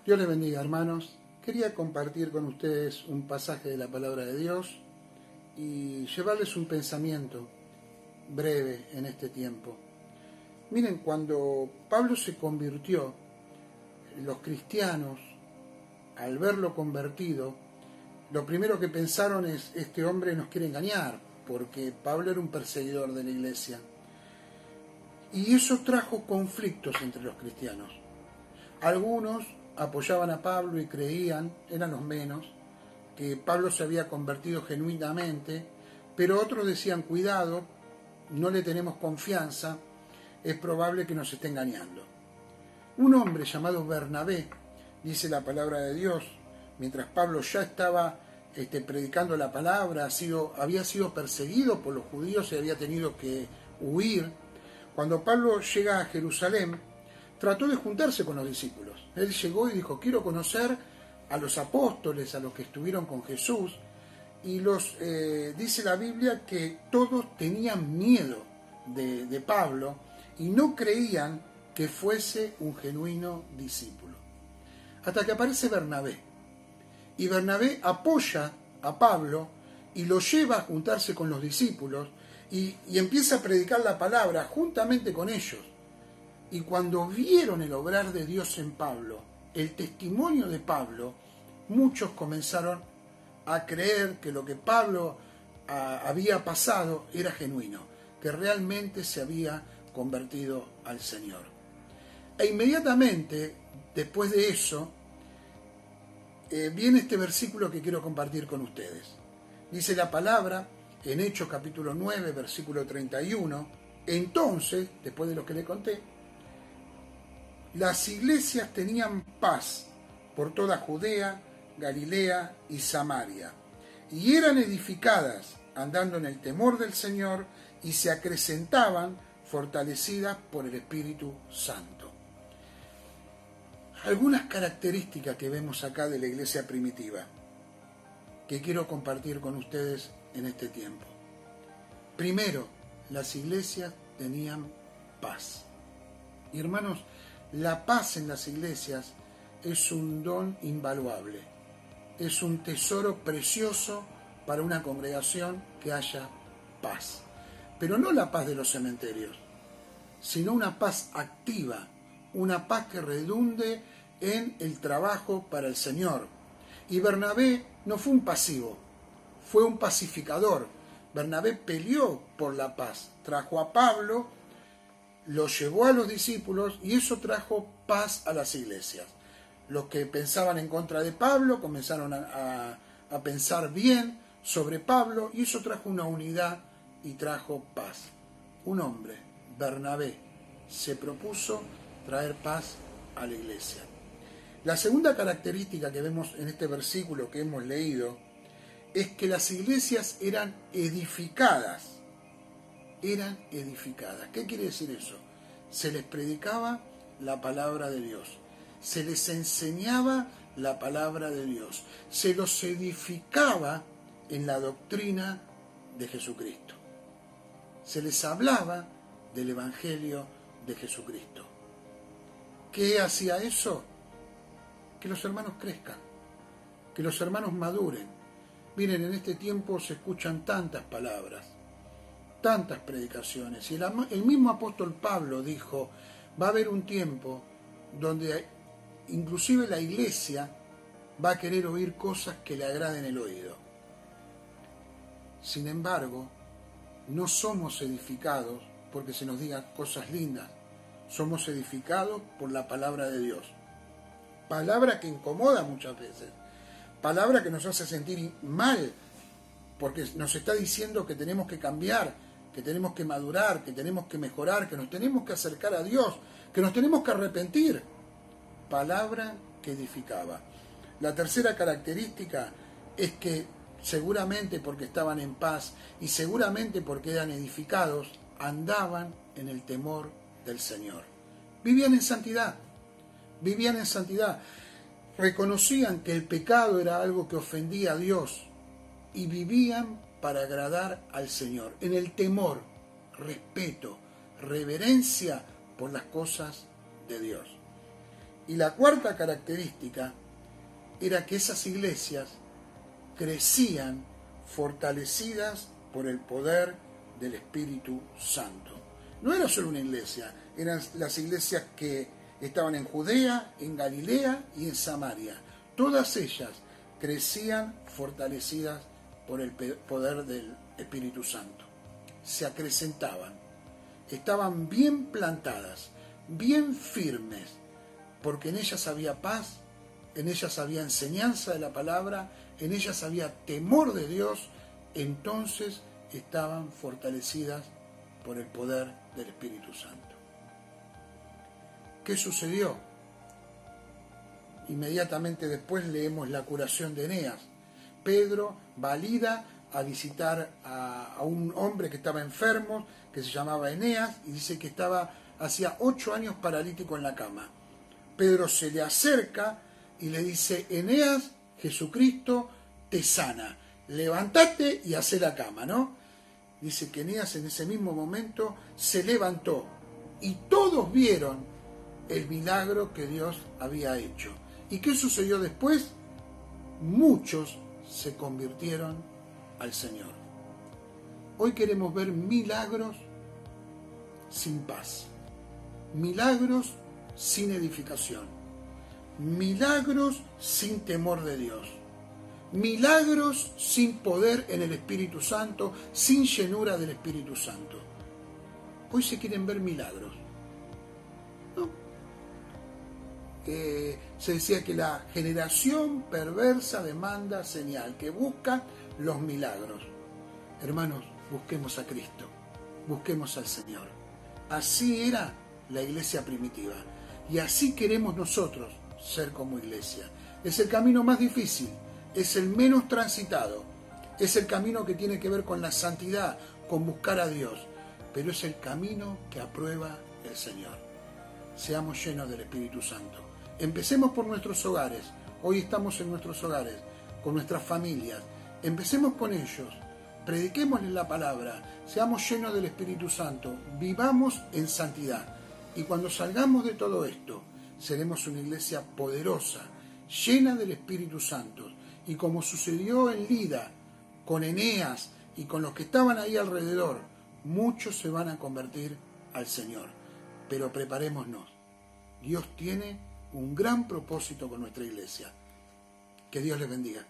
Dios les bendiga, hermanos. Quería compartir con ustedes un pasaje de la palabra de Dios y llevarles un pensamiento breve en este tiempo. Miren, cuando Pablo se convirtió, los cristianos, al verlo convertido, lo primero que pensaron es: este hombre nos quiere engañar, porque Pablo era un perseguidor de la iglesia. Y eso trajo conflictos entre los cristianos. Algunos apoyaban a Pablo y creían, eran los menos, que Pablo se había convertido genuinamente, pero otros decían: cuidado, no le tenemos confianza, es probable que nos esté engañando. Un hombre llamado Bernabé, dice la palabra de Dios, mientras Pablo ya estaba predicando la palabra, había sido perseguido por los judíos y había tenido que huir. Cuando Pablo llega a Jerusalén, trató de juntarse con los discípulos. Él llegó y dijo: quiero conocer a los apóstoles, a los que estuvieron con Jesús. Y dice la Biblia que todos tenían miedo de Pablo y no creían que fuese un genuino discípulo. Hasta que aparece Bernabé. Y Bernabé apoya a Pablo y lo lleva a juntarse con los discípulos y empieza a predicar la palabra juntamente con ellos. Y cuando vieron el obrar de Dios en Pablo, el testimonio de Pablo, muchos comenzaron a creer que lo que Pablo había pasado era genuino, que realmente se había convertido al Señor. E inmediatamente, después de eso, viene este versículo que quiero compartir con ustedes. Dice la palabra en Hechos capítulo 9, versículo 31, entonces, después de lo que le conté, las iglesias tenían paz por toda Judea, Galilea y Samaria, y eran edificadas andando en el temor del Señor y se acrecentaban fortalecidas por el Espíritu Santo. Algunas características que vemos acá de la iglesia primitiva que quiero compartir con ustedes en este tiempo. Primero, las iglesias tenían paz. Y hermanos, la paz en las iglesias es un don invaluable, es un tesoro precioso para una congregación que haya paz. Pero no la paz de los cementerios, sino una paz activa, una paz que redunde en el trabajo para el Señor. Y Bernabé no fue un pasivo, fue un pacificador. Bernabé peleó por la paz, trajo a Pablo, lo llevó a los discípulos y eso trajo paz a las iglesias. Los que pensaban en contra de Pablo comenzaron a pensar bien sobre Pablo y eso trajo una unidad y trajo paz. Un hombre, Bernabé, se propuso traer paz a la iglesia. La segunda característica que vemos en este versículo que hemos leído es que las iglesias eran edificadas. Eran edificadas. ¿Qué quiere decir eso? Se les predicaba la palabra de Dios, se les enseñaba la palabra de Dios, se los edificaba en la doctrina de Jesucristo, se les hablaba del Evangelio de Jesucristo. ¿Qué hacía eso? Que los hermanos crezcan, que los hermanos maduren. Miren, en este tiempo se escuchan tantas palabras, tantas predicaciones, y el mismo apóstol Pablo dijo: va a haber un tiempo donde inclusive la iglesia va a querer oír cosas que le agraden el oído. Sin embargo, no somos edificados porque se nos digan cosas lindas, somos edificados por la palabra de Dios. Palabra que incomoda muchas veces, palabra que nos hace sentir mal, porque nos está diciendo que tenemos que cambiar, que tenemos que madurar, que tenemos que mejorar, que nos tenemos que acercar a Dios, que nos tenemos que arrepentir. Palabra que edificaba. La tercera característica es que seguramente porque estaban en paz y seguramente porque eran edificados, andaban en el temor del Señor. Vivían en santidad, reconocían que el pecado era algo que ofendía a Dios y vivían para agradar al Señor, en el temor, respeto, reverencia por las cosas de Dios. Y la cuarta característica era que esas iglesias crecían fortalecidas por el poder del Espíritu Santo. No era solo una iglesia, eran las iglesias que estaban en Judea, en Galilea y en Samaria. Todas ellas crecían fortalecidas por el poder del Espíritu Santo. Se acrecentaban, estaban bien plantadas, bien firmes, porque en ellas había paz, en ellas había enseñanza de la palabra, en ellas había temor de Dios, entonces estaban fortalecidas por el poder del Espíritu Santo. ¿Qué sucedió? Inmediatamente después leemos la curación de Eneas. Pedro valida a visitar a un hombre que estaba enfermo, que se llamaba Eneas, y dice que estaba hacía 8 años paralítico en la cama. Pedro se le acerca y le dice: Eneas, Jesucristo te sana, levántate y hacé la cama, ¿no? Dice que Eneas en ese mismo momento se levantó y todos vieron el milagro que Dios había hecho. ¿Y qué sucedió después? Muchos se convirtieron al Señor. Hoy queremos ver milagros sin paz, milagros sin edificación, milagros sin temor de Dios, milagros sin poder en el Espíritu Santo, sin llenura del Espíritu Santo. Hoy se quieren ver milagros, ¿no? Se decía que la generación perversa demanda señal, que busca los milagros. Hermanos, busquemos a Cristo, busquemos al Señor. Así era la iglesia primitiva y así queremos nosotros ser como iglesia. Es el camino más difícil, es el menos transitado, es el camino que tiene que ver con la santidad, con buscar a Dios, pero es el camino que aprueba el Señor. Seamos llenos del Espíritu Santo. Empecemos por nuestros hogares. Hoy estamos en nuestros hogares, con nuestras familias. Empecemos con ellos. Prediquémosles la palabra. Seamos llenos del Espíritu Santo. Vivamos en santidad. Y cuando salgamos de todo esto, seremos una iglesia poderosa, llena del Espíritu Santo. Y como sucedió en Lida, con Eneas y con los que estaban ahí alrededor, muchos se van a convertir al Señor. Pero preparémonos. Dios tiene un gran propósito con nuestra iglesia. Que Dios les bendiga.